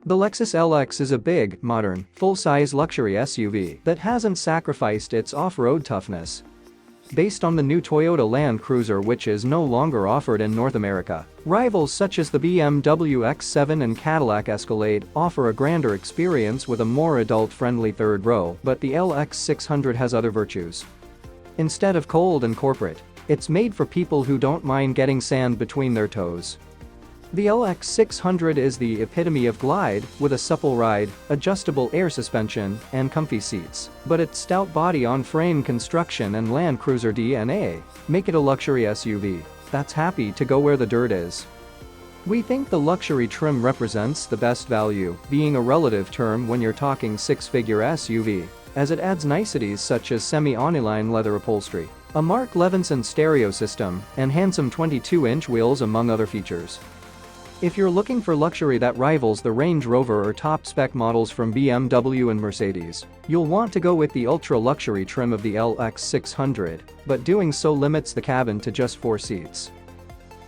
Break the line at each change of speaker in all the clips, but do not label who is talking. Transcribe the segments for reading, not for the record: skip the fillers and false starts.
The Lexus LX is a big, modern, full-size luxury SUV that hasn't sacrificed its off-road toughness. Based on the new Toyota Land Cruiser, which is no longer offered in North America, rivals such as the BMW X7 and Cadillac Escalade offer a grander experience with a more adult-friendly third row, but the LX600 has other virtues. Instead of cold and corporate, it's made for people who don't mind getting sand between their toes. The LX600 is the epitome of glide, with a supple ride, adjustable air suspension, and comfy seats. But its stout body-on-frame construction and Land Cruiser DNA make it a luxury SUV that's happy to go where the dirt is. We think the luxury trim represents the best value, being a relative term when you're talking six-figure SUV, as it adds niceties such as semi-aniline leather upholstery, a Mark Levinson stereo system, and handsome 22-inch wheels among other features. If you're looking for luxury that rivals the Range Rover or top-spec models from BMW and Mercedes, you'll want to go with the ultra-luxury trim of the LX600, but doing so limits the cabin to just 4 seats.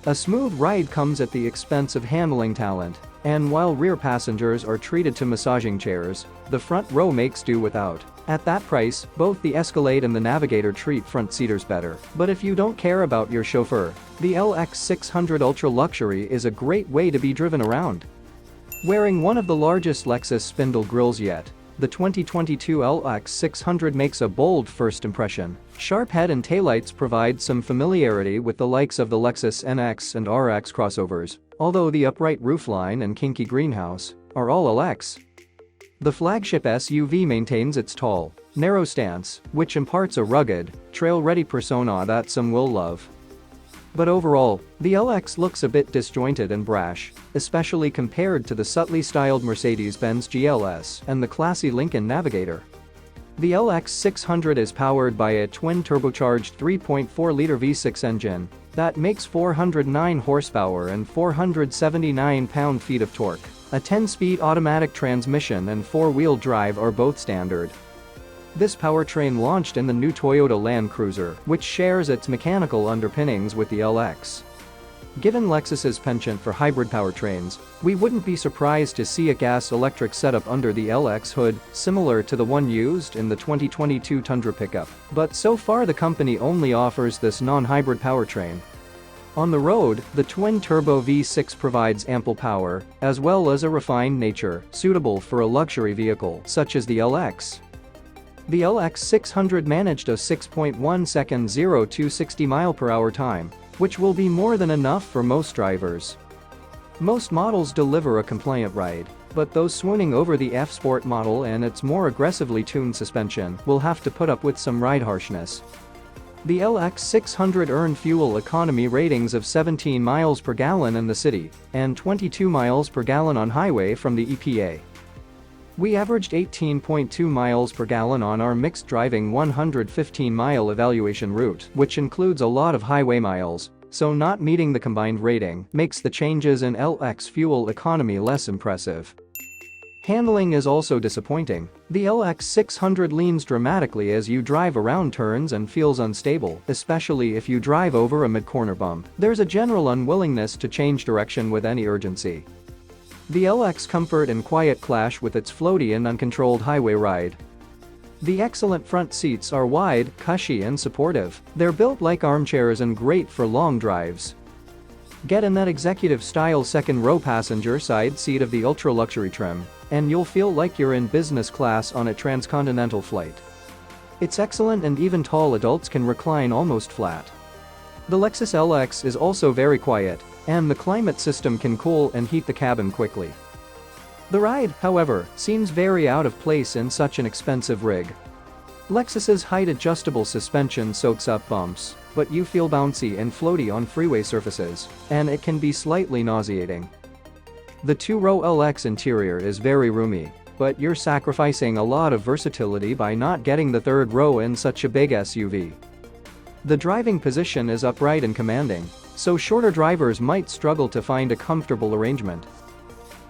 A smooth ride comes at the expense of handling talent, and while rear passengers are treated to massaging chairs, the front row makes do without. At that price, both the Escalade and the Navigator treat front seaters better. But if you don't care about your chauffeur, the LX600 Ultra Luxury is a great way to be driven around. Wearing one of the largest Lexus spindle grills yet, the 2022 LX600 makes a bold first impression. Sharp head and taillights provide some familiarity with the likes of the Lexus NX and RX crossovers, although the upright roofline and kinky greenhouse are all LX. The flagship SUV maintains its tall, narrow stance, which imparts a rugged, trail-ready persona that some will love. But overall, the LX looks a bit disjointed and brash, especially compared to the subtly styled Mercedes-Benz GLS and the classy Lincoln Navigator. The LX600 is powered by a twin-turbocharged 3.4-liter V6 engine that makes 409 horsepower and 479 pound-feet of torque. A 10-speed automatic transmission and 4-wheel drive are both standard. This powertrain launched in the new Toyota Land Cruiser, which shares its mechanical underpinnings with the LX. Given Lexus's penchant for hybrid powertrains, we wouldn't be surprised to see a gas-electric setup under the LX hood, similar to the one used in the 2022 Tundra pickup. But so far the company only offers this non-hybrid powertrain. On the road, the twin-turbo V6 provides ample power, as well as a refined nature, suitable for a luxury vehicle such as the LX. The LX600 managed a 6.1-second 0 to 60 mph time, which will be more than enough for most drivers. Most models deliver a compliant ride, but those swooning over the F-Sport model and its more aggressively tuned suspension will have to put up with some ride harshness. The LX600 earned fuel economy ratings of 17 miles per gallon in the city and 22 miles per gallon on highway from the EPA. We averaged 18.2 miles per gallon on our mixed driving 115-mile evaluation route, which includes a lot of highway miles, so not meeting the combined rating makes the changes in LX fuel economy less impressive. Handling is also disappointing. The LX600 leans dramatically as you drive around turns and feels unstable, especially if you drive over a mid-corner bump. There's a general unwillingness to change direction with any urgency. The LX comfort and quiet clash with its floaty and uncontrolled highway ride. The excellent front seats are wide, cushy and supportive. They're built like armchairs and great for long drives. Get in that executive-style second-row passenger side seat of the ultra-luxury trim, and you'll feel like you're in business class on a transcontinental flight. It's excellent and even tall adults can recline almost flat. The Lexus LX is also very quiet, and the climate system can cool and heat the cabin quickly. The ride, however, seems very out of place in such an expensive rig. Lexus's height-adjustable suspension soaks up bumps, but you feel bouncy and floaty on freeway surfaces, and it can be slightly nauseating. The two-row LX interior is very roomy, but you're sacrificing a lot of versatility by not getting the third row in such a big SUV. The driving position is upright and commanding, so shorter drivers might struggle to find a comfortable arrangement.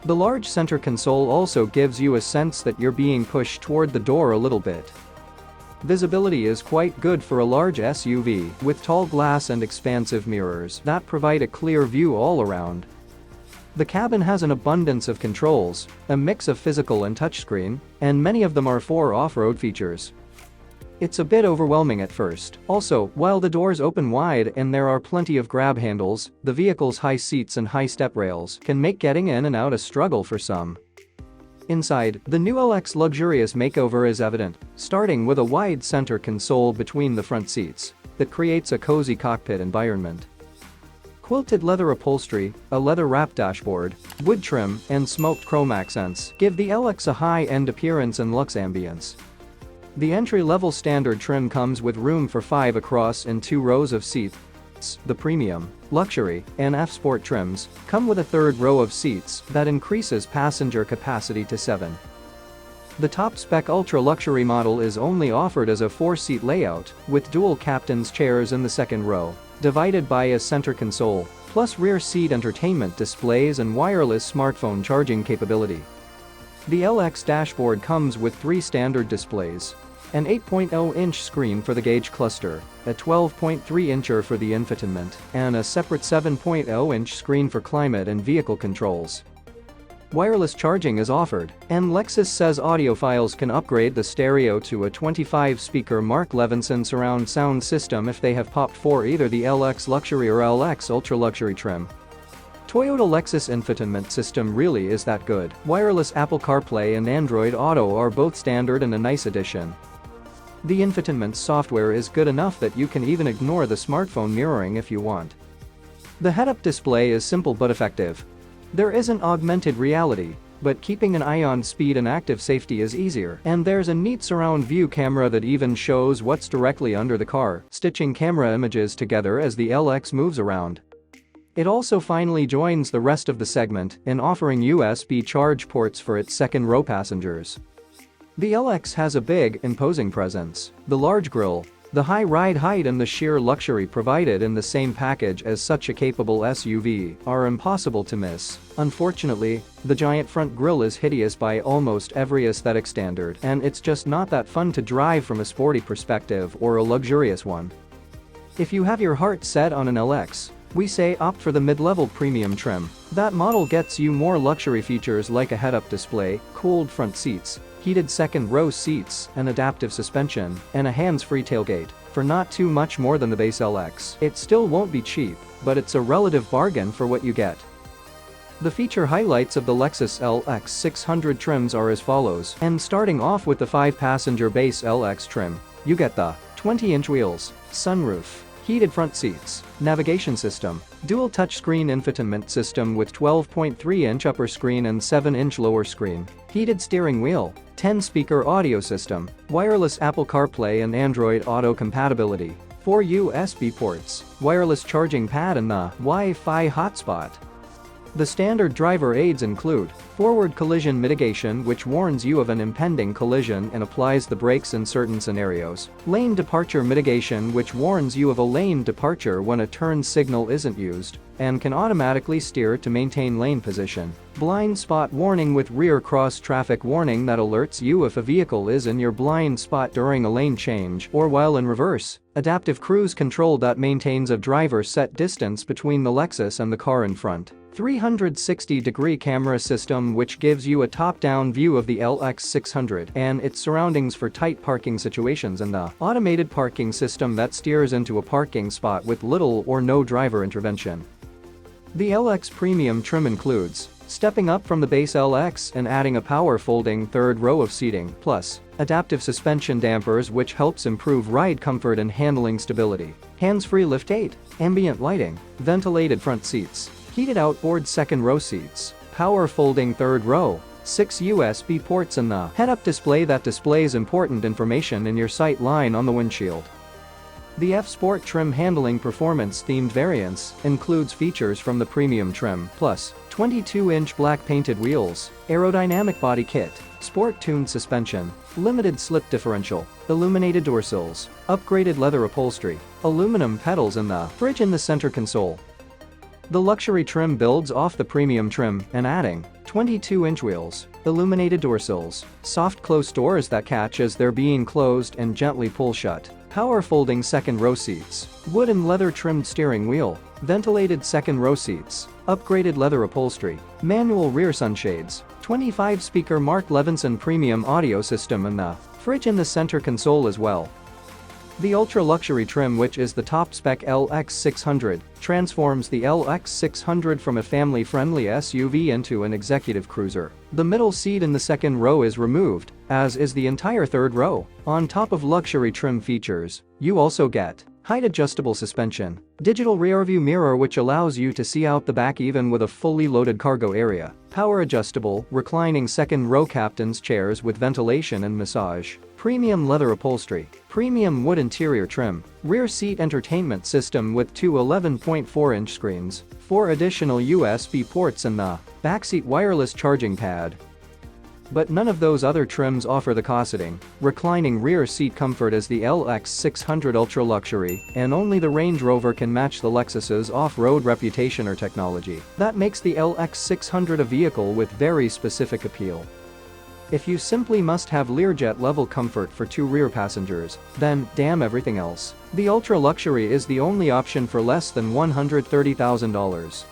The large center console also gives you a sense that you're being pushed toward the door a little bit. Visibility is quite good for a large SUV, with tall glass and expansive mirrors that provide a clear view all around. The cabin has an abundance of controls, a mix of physical and touchscreen, and many of them are for off-road features. It's a bit overwhelming at first. Also, while the doors open wide and there are plenty of grab handles, the vehicle's high seats and high step rails can make getting in and out a struggle for some. Inside, the new LX luxurious makeover is evident, starting with a wide center console between the front seats that creates a cozy cockpit environment. Quilted leather upholstery, a leather-wrapped dashboard, wood trim, and smoked chrome accents give the LX a high-end appearance and luxe ambience. The entry-level standard trim comes with room for 5 across and 2 rows of seats. The premium, luxury, and F-Sport trims come with a third row of seats that increases passenger capacity to 7. The top-spec ultra-luxury model is only offered as a 4-seat layout, with dual captain's chairs in the second row, divided by a center console, plus rear seat entertainment displays and wireless smartphone charging capability. The LX dashboard comes with 3 standard displays. An 8.0-inch screen for the gauge cluster, a 12.3-incher for the infotainment, and a separate 7.0-inch screen for climate and vehicle controls. Wireless charging is offered, and Lexus says audiophiles can upgrade the stereo to a 25-speaker Mark Levinson surround sound system if they have popped for either the LX Luxury or LX Ultra Luxury trim. Toyota Lexus infotainment system really is that good. Wireless Apple CarPlay and Android Auto are both standard and a nice addition. The infotainment software is good enough that you can even ignore the smartphone mirroring if you want. The head-up display is simple but effective. There isn't augmented reality, but keeping an eye on speed and active safety is easier, and there's a neat surround view camera that even shows what's directly under the car, stitching camera images together as the LX moves around. It also finally joins the rest of the segment in offering USB charge ports for its second row passengers. The LX has a big, imposing presence. The large grille, the high ride height and the sheer luxury provided in the same package as such a capable SUV are impossible to miss. Unfortunately, the giant front grille is hideous by almost every aesthetic standard, and it's just not that fun to drive from a sporty perspective or a luxurious one. If you have your heart set on an LX, we say opt for the mid-level premium trim. That model gets you more luxury features like a head-up display, cooled front seats, heated second-row seats, an adaptive suspension, and a hands-free tailgate. For not too much more than the base LX, it still won't be cheap, but it's a relative bargain for what you get. The feature highlights of the Lexus LX600 trims are as follows, and starting off with the 5-passenger base LX trim, you get the 20-inch wheels, sunroof, heated front seats, navigation system, dual touchscreen infotainment system with 12.3-inch upper screen and 7-inch lower screen, heated steering wheel, 10-speaker audio system, wireless Apple CarPlay and Android Auto compatibility, 4 USB ports, wireless charging pad and the Wi-Fi hotspot. The standard driver aids include forward collision mitigation, which warns you of an impending collision and applies the brakes in certain scenarios, lane departure mitigation, which warns you of a lane departure when a turn signal isn't used, and can automatically steer to maintain lane position, blind spot warning with rear cross traffic warning that alerts you if a vehicle is in your blind spot during a lane change or while in reverse, adaptive cruise control that maintains a driver set distance between the Lexus and the car in front, 360-degree camera system which gives you a top-down view of the LX600 and its surroundings for tight parking situations, and the automated parking system that steers into a parking spot with little or no driver intervention. The LX Premium trim includes stepping up from the base LX and adding a power folding third row of seating, plus adaptive suspension dampers which helps improve ride comfort and handling stability, hands-free liftgate, ambient lighting, ventilated front seats, heated outboard second row seats, power folding third row, 6 USB ports and the head-up display that displays important information in your sight line on the windshield. The F-Sport trim handling performance-themed variants includes features from the premium trim, plus 22-inch black painted wheels, aerodynamic body kit, sport-tuned suspension, limited slip differential, illuminated door sills, upgraded leather upholstery, aluminum pedals and the fridge in the center console. The luxury trim builds off the premium trim and adding 22-inch wheels, illuminated door sills, soft close doors that catch as they're being closed and gently pull shut, power folding second row seats, wood and leather trimmed steering wheel, ventilated second row seats, upgraded leather upholstery, manual rear sunshades, 25-speaker Mark Levinson premium audio system and the fridge in the center console as well. The ultra-luxury trim, which is the top-spec LX600, transforms the LX600 from a family-friendly SUV into an executive cruiser. The middle seat in the second row is removed, as is the entire third row. On top of luxury trim features, you also get height-adjustable suspension, digital rearview mirror which allows you to see out the back even with a fully loaded cargo area, power-adjustable, reclining second-row captain's chairs with ventilation and massage, premium leather upholstery, premium wood interior trim, rear seat entertainment system with two 11.4-inch screens, 4 additional USB ports and the backseat wireless charging pad. But none of those other trims offer the cosseting, reclining rear seat comfort as the LX600 Ultra Luxury, and only the Range Rover can match the Lexus's off-road reputation or technology. That makes the LX600 a vehicle with very specific appeal. If you simply must have Learjet level comfort for 2 rear passengers, then damn everything else. The Ultra Luxury is the only option for less than $130,000.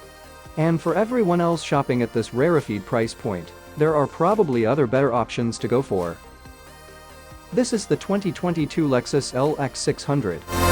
And for everyone else shopping at this rarefied price point, there are probably other better options to go for. This is the 2022 Lexus LX600.